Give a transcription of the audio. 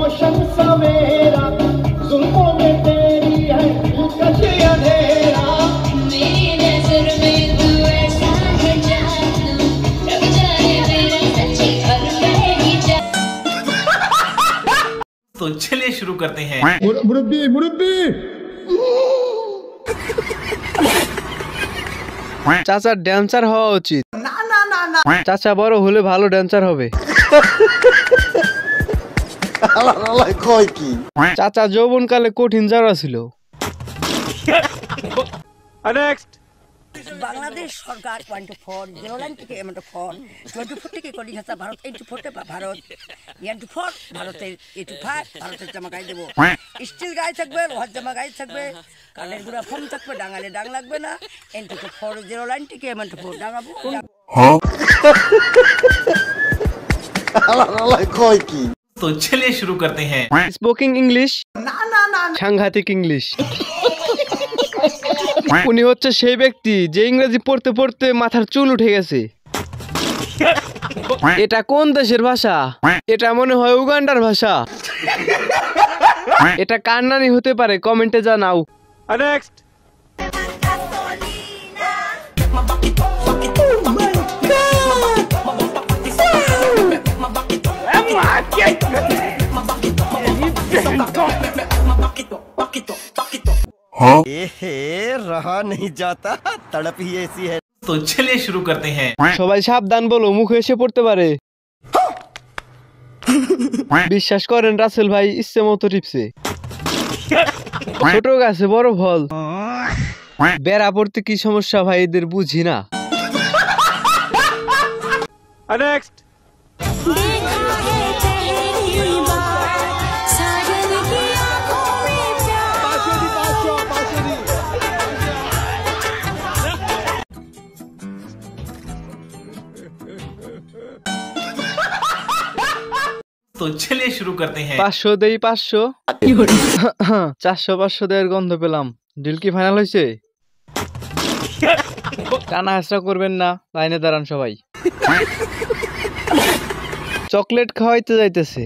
रोशन सवेरा जुल्फों में तेरी है दिलकश अंधेरा मेरी नजर में तू ऐसा है जादू रब जाने मेरा सच्ची और मेरी जान। तो चलिए शुरू करते हैं। मुरब्बी मुरब्बी চাচা ড্যান্সার হওয়া উচিত। না না না না, চাচা বড় হলে ভালো ড্যান্সার হবে। কয় কি? চাচা যৌবনকালে কঠিন যারা ছিল। বাংলাদেশ সরকার 24 জিরোলাইন থেকে M24 24 থেকে কলিকাতা ভারত 84 তে ভারত M24 ভারতের 85 ভারতের জামা গায়ে দেবো স্টিল গায়ে থাকবে লোহার জামা গায়ে থাকবে কানের গুড়া ফোম থাকবে ডাঙালে ডাং লাগবে না M24 জিরোলাইন থেকে M24 ডাঙাবো। কয় কি? तो चलिए शुरू करते हैं। স্পোকিং ইংলিশ না না না, সাংঘাতিক ইংলিশ। উনি হচ্ছে সেই ব্যক্তি যে ইংরেজি পড়তে পড়তে মাথার চুল উঠে গেছে। এটা কোন দেশের ভাষা? এটা মনে হয় উগান্ডার ভাষা। এটা কার নানি হতে পারে কমেন্টে জানাও। रहा नहीं जाता तड़प ही ऐसी है। तो चलिए शुरू करते हैं। সবাই সাবধান বলো, মুখে এসে পড়তে পারে। বিশ্বাস করেন রাসেল ভাই ইচ্ছে মতো টিপছে। ছোট গাছে বড় ফল। বেড়া পড়তে কি সমস্যা ভাই এদের বুঝি না। तो चलिए शुरू करते हैं। 500 দেই 500। 400 দেওয়ার গন্ধ পেলাম। ডিল কি ফাইনাল হয়েছে? টানা হাসরা করবেন না, লাইনে দাঁড়ান সবাই। চকলেট খাওয়াইতে যাইতেছে।